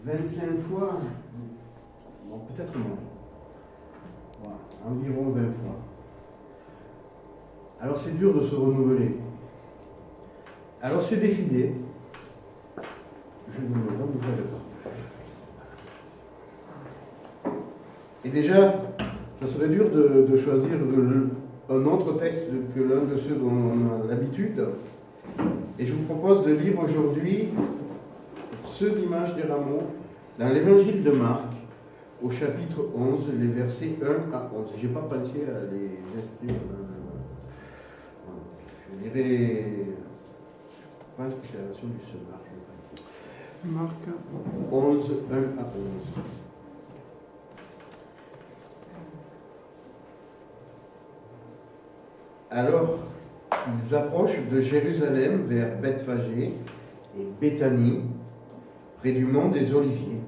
25 fois, bon, peut-être moins. Voilà, environ 20 fois. Alors c'est dur de se renouveler. Alors c'est décidé, je ne me renouvelle pas. Et déjà, ça serait dur de choisir un autre texte que l'un de ceux dont on a l'habitude. Et je vous propose de lire aujourd'hui ce dimanche des Rameaux dans l'évangile de Marc, au chapitre 11, les versets 1 à 11. Je n'ai pas pensé à les inscrire. Je dirais, je pense que c'est la version du Semeur. Marc 11, 1 à 11. Alors, ils approchent de Jérusalem vers Bethphagée et Béthanie, près du mont des Oliviers.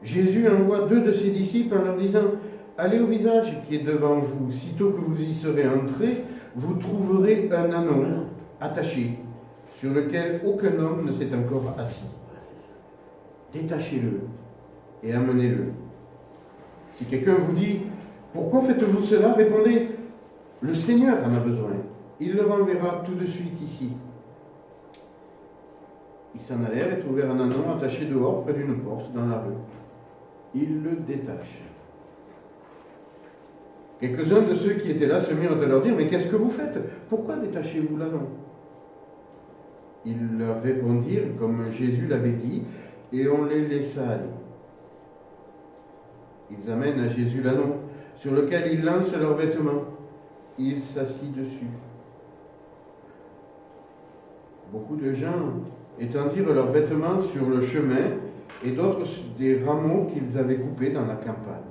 Jésus envoie 2 de ses disciples en leur disant « Allez au village qui est devant vous. Sitôt que vous y serez entrés, vous trouverez un anon attaché, sur lequel aucun homme ne s'est encore assis. Détachez-le et amenez-le. Si quelqu'un vous dit « Pourquoi faites-vous cela ?» répondez « Le Seigneur en a besoin. Il le renverra tout de suite ici. » Ils s'en allèrent et trouvèrent un anon attaché dehors près d'une porte dans la rue. Ils le détachent. Quelques-uns de ceux qui étaient là se mirent à leur dire « Mais qu'est-ce que vous faites? Pourquoi détachez-vous l'anon » Ils leur répondirent comme Jésus l'avait dit, et on les laissa aller. Ils amènent à Jésus l'anon, sur lequel ils lancent leurs vêtements. Il s'assit dessus. Beaucoup de gens étendirent leurs vêtements sur le chemin, et d'autres des rameaux qu'ils avaient coupés dans la campagne.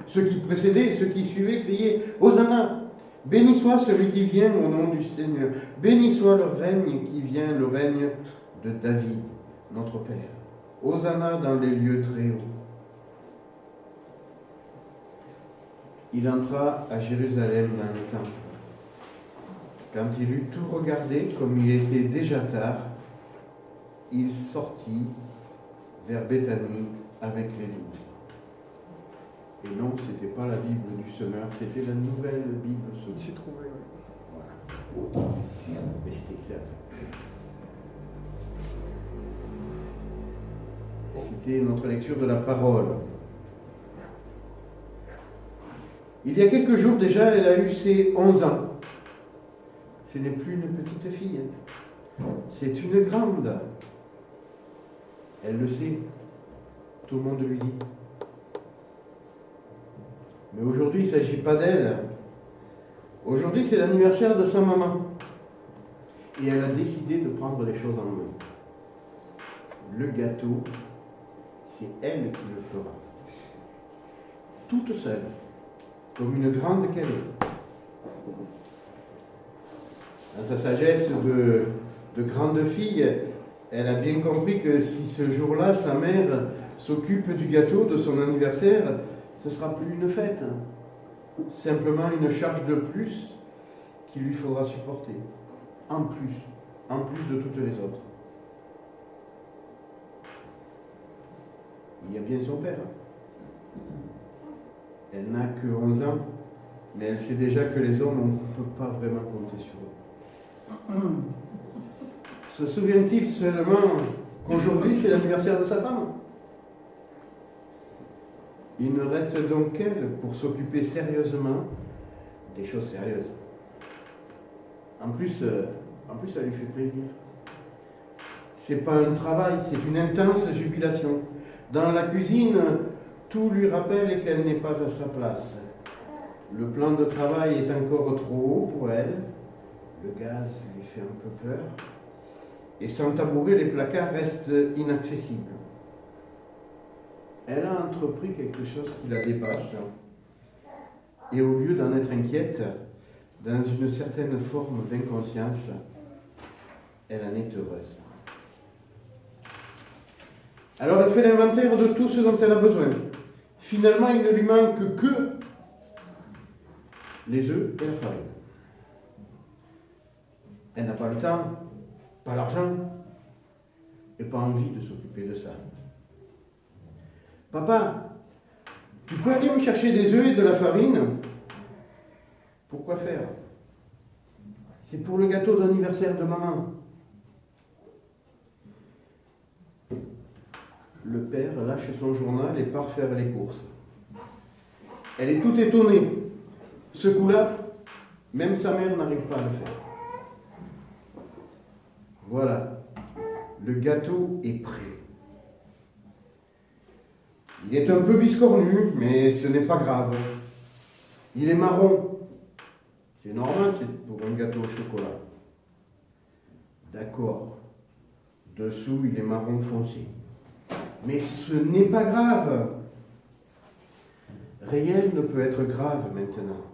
Ceux qui précédaient et ceux qui suivaient criaient « Hosanna ! Béni soit celui qui vient au nom du Seigneur. Béni soit le règne qui vient, le règne de David, notre Père. Hosanna dans les lieux très hauts. » Il entra à Jérusalem dans le temple. Quand il eut tout regardé, comme il était déjà tard, il sortit vers Béthanie avec les 12. Et non, ce n'était pas la Bible du Semeur, c'était la nouvelle Bible Semeur. J'ai trouvé, oui. Voilà. Mais c'était clair. C'était notre lecture de la parole. Il y a quelques jours déjà, elle a eu ses 11 ans. Ce n'est plus une petite fille. C'est une grande. Elle le sait. Tout le monde lui dit. Mais aujourd'hui, il ne s'agit pas d'elle. Aujourd'hui, c'est l'anniversaire de sa maman. Et elle a décidé de prendre les choses en main. Le gâteau, c'est elle qui le fera. Toute seule. Comme une grande qu'elle est. Dans sa sagesse de grande fille, elle a bien compris que si ce jour-là, sa mère s'occupe du gâteau de son anniversaire, ce ne sera plus une fête. Simplement une charge de plus qu'il lui faudra supporter. En plus de toutes les autres. Il y a bien son père. Elle n'a que 11 ans, mais elle sait déjà que les hommes, on ne peut pas vraiment compter sur eux. Se souvient-il seulement qu'aujourd'hui, c'est l'anniversaire de sa femme? Il ne reste donc qu'elle pour s'occuper sérieusement des choses sérieuses. En plus, ça lui fait plaisir. C'est pas un travail, c'est une intense jubilation. Dans la cuisine, tout lui rappelle qu'elle n'est pas à sa place. Le plan de travail est encore trop haut pour elle. Le gaz lui fait un peu peur. Et sans tabouret, les placards restent inaccessibles. Elle a entrepris quelque chose qui la dépasse. Et au lieu d'en être inquiète, dans une certaine forme d'inconscience, elle en est heureuse. Alors elle fait l'inventaire de tout ce dont elle a besoin. Finalement, il ne lui manque que les œufs et la farine. Elle n'a pas le temps, pas l'argent, et pas envie de s'occuper de ça. Papa, tu peux aller me chercher des œufs et de la farine? Pourquoi faire? C'est pour le gâteau d'anniversaire de maman. Le père lâche son journal et part faire les courses. Elle est toute étonnée. Ce coup-là, même sa mère n'arrive pas à le faire. Voilà, le gâteau est prêt. Il est un peu biscornu, mais ce n'est pas grave. Il est marron. C'est normal, c'est pour un gâteau au chocolat. D'accord. Dessous, il est marron foncé. Mais ce n'est pas grave. Rien ne peut être grave maintenant.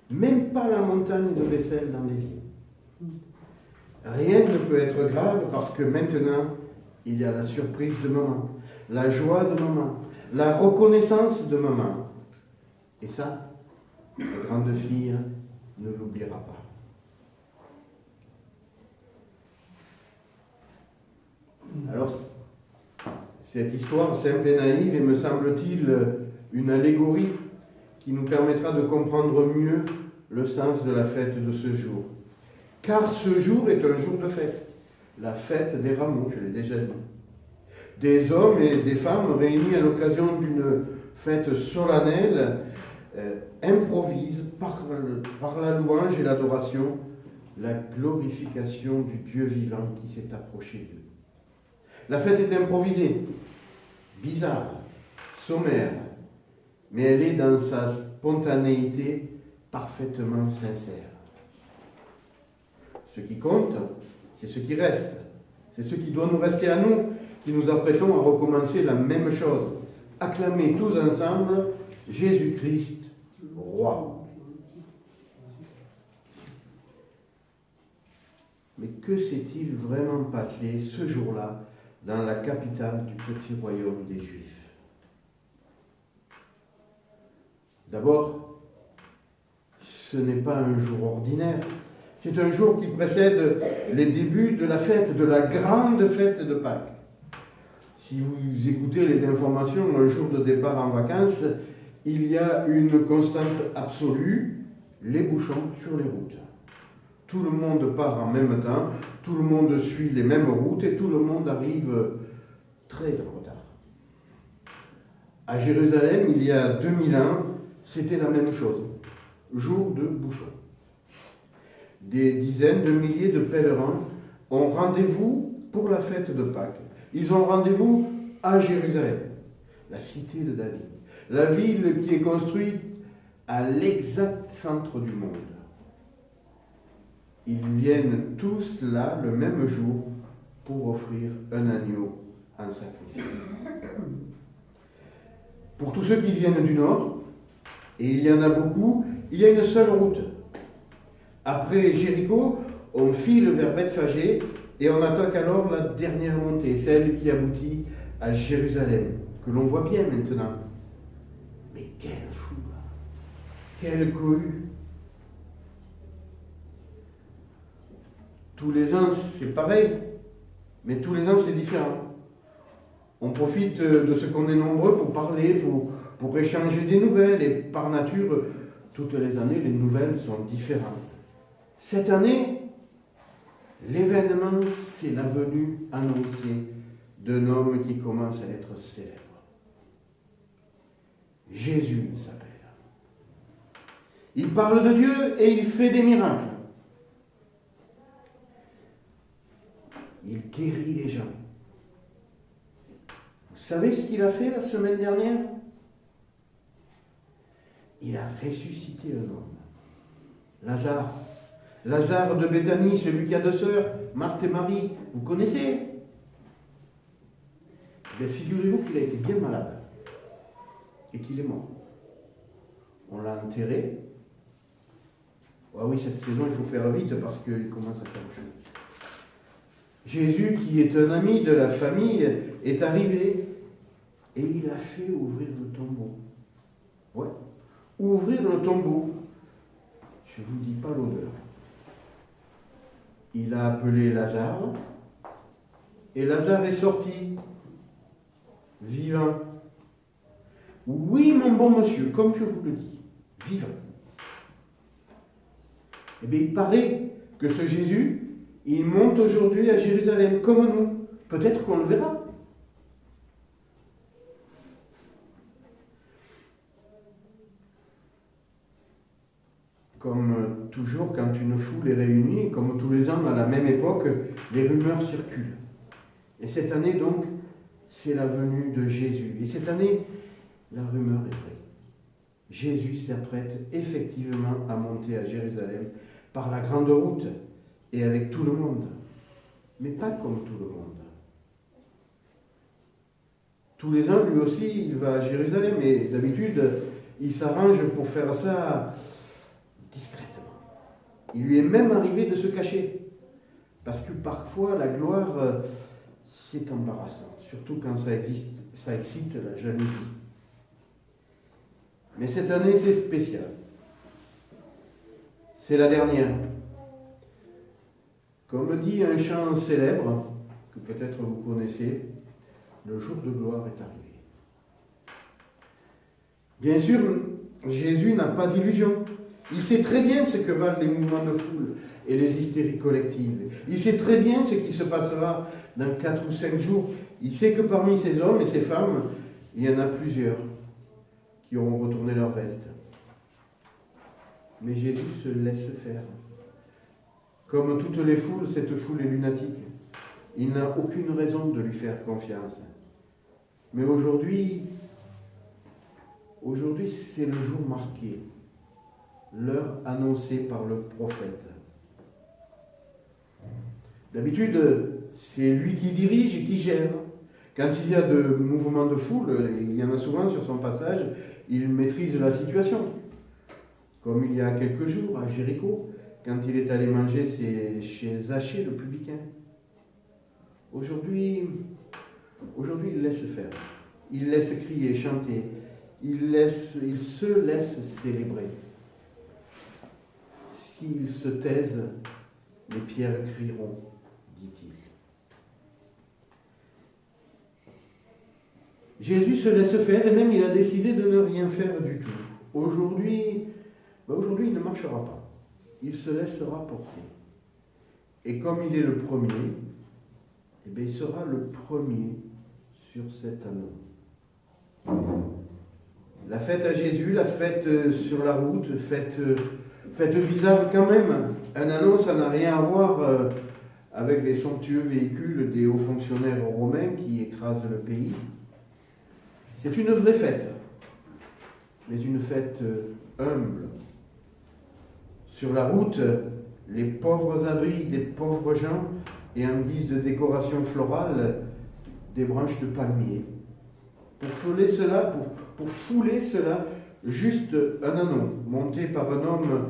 Même pas la montagne de vaisselle dans l'évier. Rien ne peut être grave parce que maintenant, il y a la surprise de maman, la joie de maman, la reconnaissance de maman. Et ça, la grande fille ne l'oubliera pas. Alors, cette histoire simple et naïve est, me semble-t-il, une allégorie qui nous permettra de comprendre mieux le sens de la fête de ce jour. Car ce jour est un jour de fête, la fête des rameaux, je l'ai déjà dit. Des hommes et des femmes réunis à l'occasion d'une fête solennelle improvisent par la louange et l'adoration la glorification du Dieu vivant qui s'est approché d'eux. La fête est improvisée, bizarre, sommaire, mais elle est dans sa spontanéité parfaitement sincère. Ce qui compte, c'est ce qui reste. C'est ce qui doit nous rester à nous, qui nous apprêtons à recommencer la même chose. Acclamer tous ensemble Jésus-Christ, roi. Mais que s'est-il vraiment passé ce jour-là dans la capitale du petit royaume des Juifs? D'abord, ce n'est pas un jour ordinaire. C'est un jour qui précède les débuts de la fête, de la grande fête de Pâques. Si vous écoutez les informations, un jour de départ en vacances, il y a une constante absolue, les bouchons sur les routes. Tout le monde part en même temps, tout le monde suit les mêmes routes et tout le monde arrive très en retard. À Jérusalem, il y a 2000 ans, c'était la même chose. Jour de bouchons. Des dizaines de milliers de pèlerins ont rendez-vous pour la fête de Pâques. Ils ont rendez-vous à Jérusalem, la cité de David, la ville qui est construite à l'exact centre du monde. Ils viennent tous là le même jour pour offrir un agneau en sacrifice. Pour tous ceux qui viennent du nord, et il y en a beaucoup, il y a une seule route. Après Jéricho, on file vers Bethphagée et on attaque alors la dernière montée, celle qui aboutit à Jérusalem, que l'on voit bien maintenant. Mais quelle foule! Quelle cohue! Tous les ans, c'est pareil, mais tous les ans, c'est différent. On profite de ce qu'on est nombreux pour parler, pour échanger des nouvelles, et par nature, toutes les années, les nouvelles sont différentes. Cette année, l'événement, c'est la venue annoncée d'un homme qui commence à être célèbre. Jésus s'appelle. Il parle de Dieu et il fait des miracles. Il guérit les gens. Vous savez ce qu'il a fait la semaine dernière? Il a ressuscité un homme. Lazare. Lazare de Béthanie, celui qui a 2 sœurs, Marthe et Marie. Vous connaissez? Mais figurez-vous qu'il a été bien malade et qu'il est mort. On l'a enterré. Ah oui, cette saison, il faut faire vite parce qu'il commence à faire chaud. Jésus, qui est un ami de la famille, est arrivé et il a fait ouvrir le tombeau. Ouais, ouvrir le tombeau. Je ne vous dis pas l'odeur. Il a appelé Lazare et Lazare est sorti, vivant. Oui, mon bon monsieur, comme je vous le dis, vivant. Eh bien, il paraît que ce Jésus, il monte aujourd'hui à Jérusalem comme nous. Peut-être qu'on le verra. Comme toujours, quand une foule est réunie, comme tous les ans à la même époque, les rumeurs circulent. Et cette année, donc, c'est la venue de Jésus. Et cette année, la rumeur est vraie. Jésus s'apprête effectivement à monter à Jérusalem par la grande route et avec tout le monde. Mais pas comme tout le monde. Tous les ans, lui aussi, il va à Jérusalem et d'habitude, il s'arrange pour faire ça discrètement. Il lui est même arrivé de se cacher. Parce que parfois, la gloire, c'est embarrassant. Surtout quand ça excite la jalousie. Mais cette année, c'est spécial. C'est la dernière. Comme dit un chant célèbre, que peut-être vous connaissez, le jour de gloire est arrivé. Bien sûr, Jésus n'a pas d'illusion. Il sait très bien ce que valent les mouvements de foule et les hystéries collectives. Il sait très bien ce qui se passera dans 4 ou 5 jours. Il sait que parmi ces hommes et ces femmes, il y en a plusieurs qui auront retourné leur veste. Mais Jésus se laisse faire. Comme toutes les foules, cette foule est lunatique. Il n'a aucune raison de lui faire confiance. Mais aujourd'hui, c'est le jour marqué, l'heure annoncée par le prophète. D'habitude, c'est lui qui dirige et qui gère. Quand il y a de mouvements de foule, il y en a souvent sur son passage, il maîtrise la situation. Comme il y a quelques jours à Jéricho, quand il est allé manger chez Zachée, le publicain. Aujourd'hui, il laisse faire. Il laisse crier, chanter. Il se laisse célébrer. S'ils se taisent, les pierres crieront, dit-il. Jésus se laisse faire et même il a décidé de ne rien faire du tout. Aujourd'hui, il ne marchera pas. Il se laissera porter. Et comme il est le premier, eh bien, il sera le premier sur cet anneau. La fête à Jésus, la fête sur la route, fête bizarre quand même. Un anneau, ça n'a rien à voir avec les somptueux véhicules des hauts fonctionnaires romains qui écrasent le pays. C'est une vraie fête, mais une fête humble. Sur la route, les pauvres abris des pauvres gens et en guise de décoration florale, des branches de palmier. Pour fouler cela, juste un anneau monté par un homme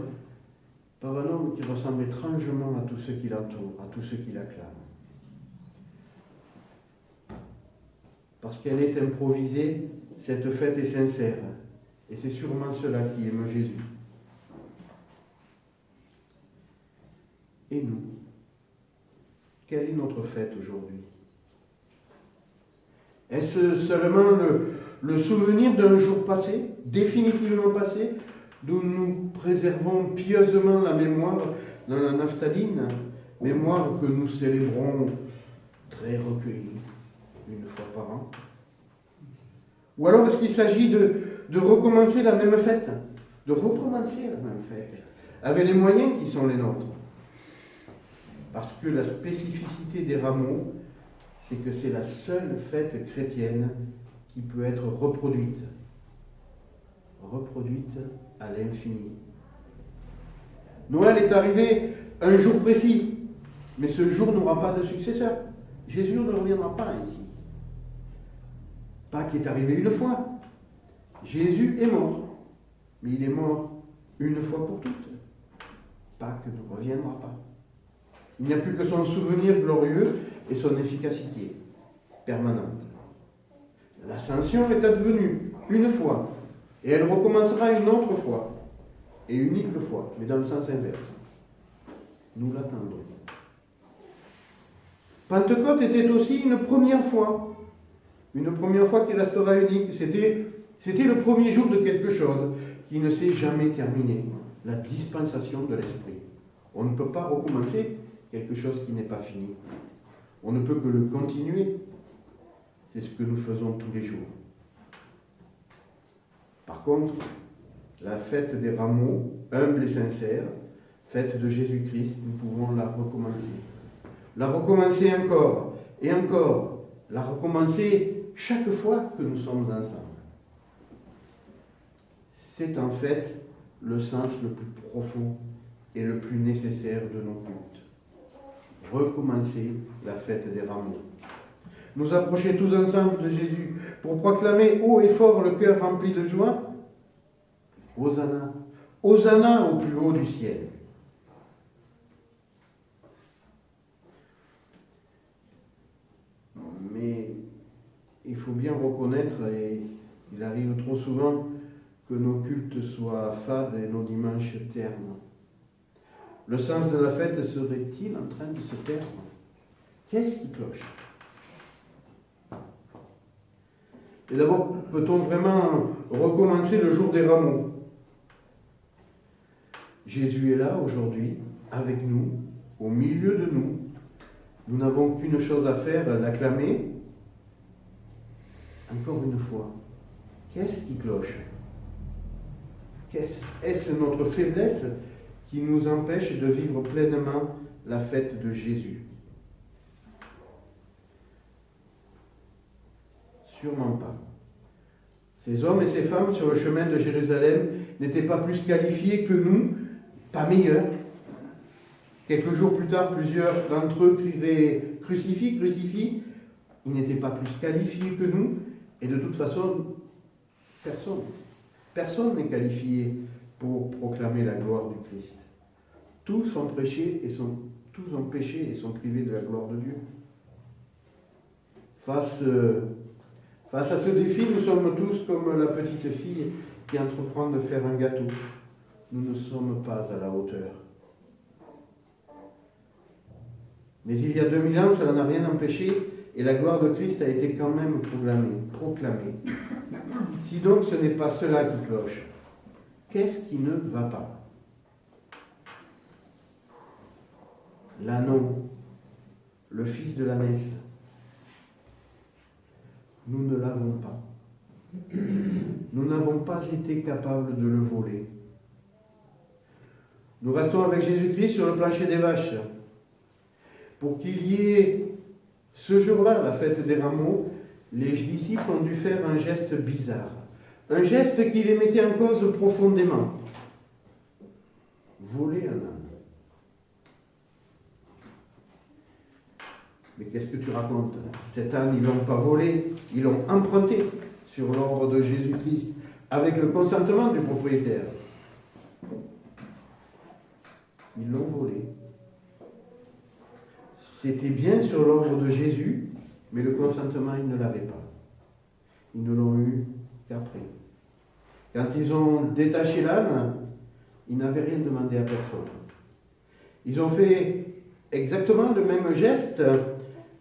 qui ressemble étrangement à tous ceux qui l'entourent, à tous ceux qui l'acclament. Parce qu'elle est improvisée, cette fête est sincère. Et c'est sûrement cela qui émeut Jésus. Et nous, quelle est notre fête aujourd'hui? Est-ce seulement le souvenir d'un jour passé, définitivement passé, dont nous préservons pieusement la mémoire dans la naphtaline, mémoire que nous célébrons très recueillie, une fois par an? Ou alors est-ce qu'il s'agit de recommencer la même fête, avec les moyens qui sont les nôtres? Parce que la spécificité des rameaux, c'est que c'est la seule fête chrétienne qui peut être reproduite à l'infini. Noël est arrivé un jour précis, mais ce jour n'aura pas de successeur. Jésus ne reviendra pas ainsi. Pâques est arrivé une fois. Jésus est mort, mais il est mort une fois pour toutes. Pâques ne reviendra pas. Il n'y a plus que son souvenir glorieux et son efficacité permanente. L'ascension est advenue une fois, et elle recommencera une autre fois, et unique fois, mais dans le sens inverse. Nous l'attendons. Pentecôte était aussi une première fois qui restera unique. C'était C'était le premier jour de quelque chose qui ne s'est jamais terminé, la dispensation de l'Esprit. On ne peut pas recommencer quelque chose qui n'est pas fini. On ne peut que le continuer. C'est ce que nous faisons tous les jours. Par contre, la fête des rameaux, humble et sincère, fête de Jésus-Christ, nous pouvons la recommencer. La recommencer encore et encore. La recommencer chaque fois que nous sommes ensemble. C'est en fait le sens le plus profond et le plus nécessaire de nos cultes. Recommencer la fête des rameaux. Nous approcher tous ensemble de Jésus pour proclamer haut et fort le cœur rempli de joie. Hosanna, Hosanna au plus haut du ciel. Mais il faut bien reconnaître, et il arrive trop souvent, que nos cultes soient fades et nos dimanches ternes. Le sens de la fête serait-il en train de se perdre? Qu'est-ce qui cloche? Et d'abord, peut-on vraiment recommencer le jour des rameaux? Jésus est là aujourd'hui, avec nous, au milieu de nous. Nous n'avons qu'une chose à faire, l'acclamer. Encore une fois, qu'est-ce qui cloche? Est-ce notre faiblesse qui nous empêche de vivre pleinement la fête de Jésus? Sûrement pas. Ces hommes et ces femmes sur le chemin de Jérusalem n'étaient pas plus qualifiés que nous, pas meilleurs. Quelques jours plus tard, plusieurs d'entre eux crieraient « Crucifie, crucifie !» Ils n'étaient pas plus qualifiés que nous, et de toute façon, personne n'est qualifié pour proclamer la gloire du Christ. Tous ont péché et sont privés de la gloire de Dieu. Face à ce défi, nous sommes tous comme la petite fille qui entreprend de faire un gâteau. Nous ne sommes pas à la hauteur. Mais il y a 2000 ans, ça n'en a rien empêché, et la gloire de Christ a été quand même proclamée. Si donc ce n'est pas cela qui cloche, qu'est-ce qui ne va pas? L'anneau, le fils de l'ânesse, nous ne l'avons pas. Nous n'avons pas été capables de le voler. Nous restons avec Jésus-Christ sur le plancher des vaches. Pour qu'il y ait ce jour-là, la fête des rameaux, les disciples ont dû faire un geste bizarre. Un geste qui les mettait en cause profondément. Voler un âne. Mais qu'est-ce que tu racontes? Cet âne, ils ne l'ont pas volé, ils l'ont emprunté sur l'ordre de Jésus-Christ, avec le consentement du propriétaire. Ils l'ont volé. C'était bien sur l'ordre de Jésus, mais le consentement, ils ne l'avaient pas. Ils ne l'ont eu qu'après. Quand ils ont détaché l'âne, ils n'avaient rien demandé à personne. Ils ont fait exactement le même geste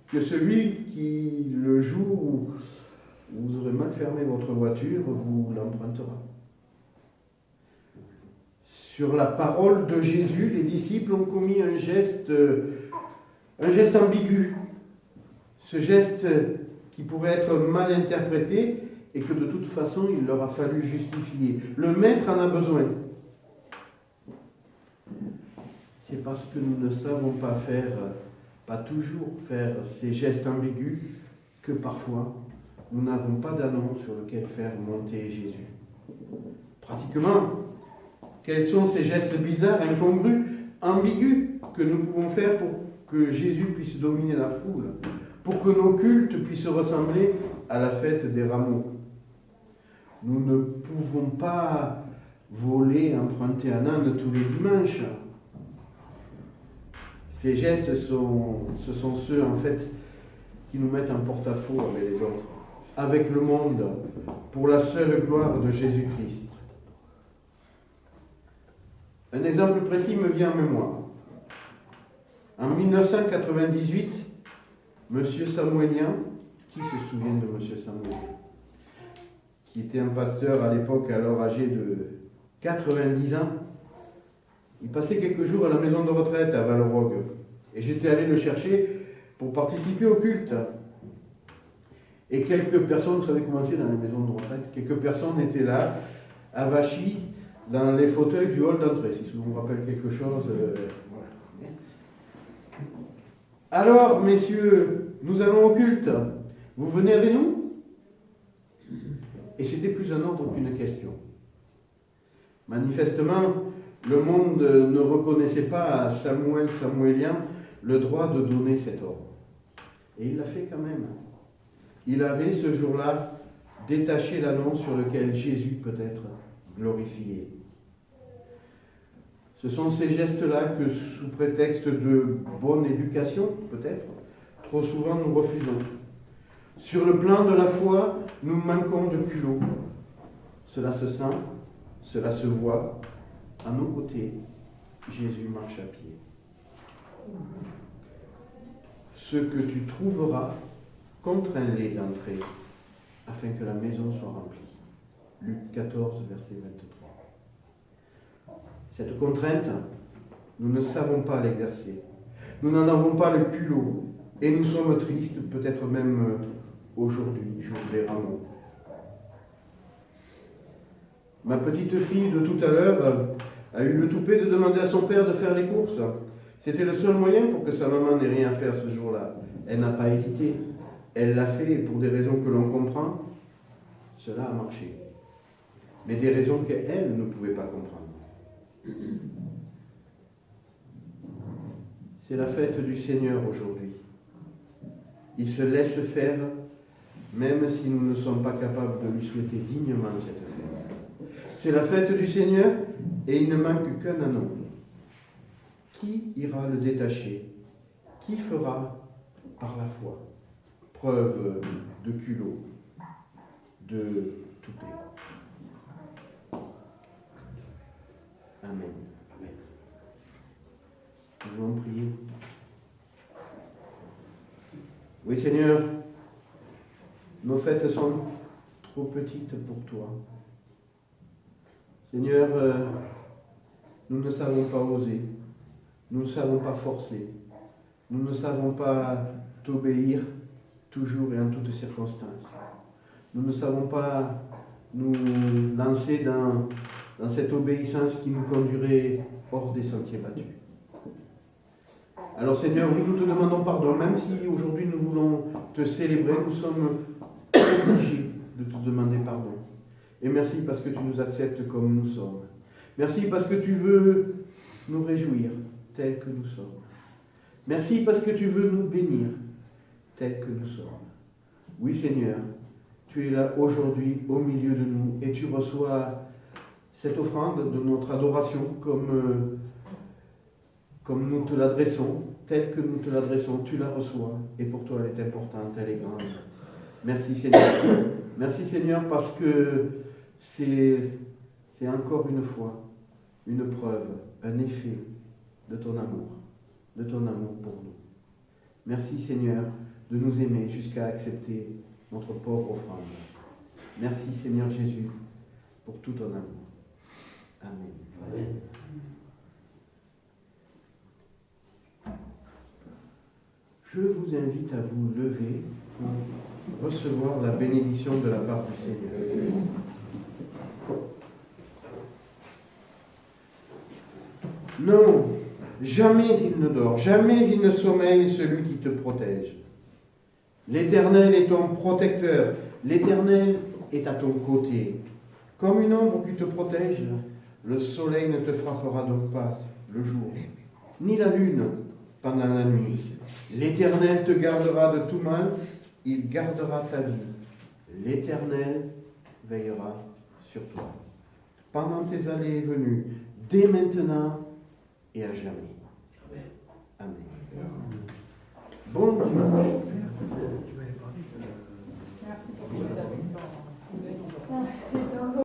que celui qui, le jour où vous aurez mal fermé votre voiture, vous l'empruntera. Sur la parole de Jésus, les disciples ont commis un geste ambigu. Ce geste qui pourrait être mal interprété et que de toute façon, il leur a fallu justifier. Le maître en a besoin. C'est parce que nous ne savons pas toujours faire ces gestes ambigus, que parfois, nous n'avons pas d'annonce sur lequel faire monter Jésus. Pratiquement, quels sont ces gestes bizarres, incongrus, ambigus que nous pouvons faire pour que Jésus puisse dominer la foule, pour que nos cultes puissent ressembler à la fête des rameaux? Nous ne pouvons pas voler, emprunter un âne tous les dimanches. Ces gestes, ce sont ceux, en fait, qui nous mettent en porte-à-faux avec les autres, avec le monde, pour la seule gloire de Jésus-Christ. Un exemple précis me vient en mémoire. En 1998, M. Samuelian, qui se souvient de M. Samuelian, qui était un pasteur à l'époque, alors âgé de 90 ans. Il passait quelques jours à la maison de retraite à Valorogue. Et j'étais allé le chercher pour participer au culte. Et quelques personnes, vous savez comment c'est dans les maisons de retraite, quelques personnes étaient là, à Vachy, dans les fauteuils du hall d'entrée, si ça vous rappelle quelque chose. Voilà. Alors, messieurs, nous allons au culte. Vous venez avec nous? Et c'était plus un ordre qu'une question. Manifestement, le monde ne reconnaissait pas à Samuelien, le droit de donner cet ordre. Et il l'a fait quand même. Il avait ce jour-là détaché l'annonce sur lequel Jésus peut être glorifié. Ce sont ces gestes-là que, sous prétexte de bonne éducation, peut-être, trop souvent nous refusons. Sur le plan de la foi, nous manquons de culot. Cela se sent, cela se voit. À nos côtés, Jésus marche à pied. Ce que tu trouveras, contrains-les d'entrer, afin que la maison soit remplie. Luc 14, verset 23. Cette contrainte, nous ne savons pas l'exercer. Nous n'en avons pas le culot. Et nous sommes tristes, peut-être même aujourd'hui, jour des rameaux. Ma petite fille de tout à l'heure a eu le toupet de demander à son père de faire les courses. C'était le seul moyen pour que sa maman n'ait rien à faire ce jour-là. Elle n'a pas hésité. Elle l'a fait pour des raisons que l'on comprend. Cela a marché. Mais des raisons qu'elle ne pouvait pas comprendre. C'est la fête du Seigneur aujourd'hui. Il se laisse faire, même si nous ne sommes pas capables de lui souhaiter dignement cette fête. C'est la fête du Seigneur et il ne manque qu'un anneau. Qui ira le détacher? Qui fera par la foi preuve de culot, de toupet? Amen. Amen. Nous allons prier. Oui, Seigneur, nos fêtes sont trop petites pour toi. Seigneur, nous ne savons pas oser, nous ne savons pas forcer, nous ne savons pas t'obéir toujours et en toutes circonstances. Nous ne savons pas nous lancer dans cette obéissance qui nous conduirait hors des sentiers battus. Alors Seigneur, oui, nous te demandons pardon, même si aujourd'hui nous voulons te célébrer, nous sommes obligés de te demander pardon. Et merci parce que tu nous acceptes comme nous sommes. Merci parce que tu veux nous réjouir tels que nous sommes. Merci parce que tu veux nous bénir tels que nous sommes. Oui Seigneur, tu es là aujourd'hui au milieu de nous et tu reçois cette offrande de notre adoration comme nous te l'adressons, telle que nous te l'adressons, tu la reçois et pour toi elle est importante, elle est grande. Merci Seigneur. Merci Seigneur parce que c'est encore une fois une preuve, un effet de ton amour pour nous. Merci Seigneur de nous aimer jusqu'à accepter notre pauvre offrande. Merci Seigneur Jésus pour tout ton amour. Amen. Amen. Je vous invite à vous lever pour recevoir la bénédiction de la part du Seigneur. Non, jamais il ne dort, jamais il ne sommeille celui qui te protège. L'Éternel est ton protecteur, l'Éternel est à ton côté. Comme une ombre qui te protège, le soleil ne te frappera donc pas le jour, ni la lune pendant la nuit. L'Éternel te gardera de tout mal, il gardera ta vie. L'Éternel veillera sur toi. Pendant tes allées et venues, dès maintenant et à jamais. Amen. Bon dimanche. Merci pour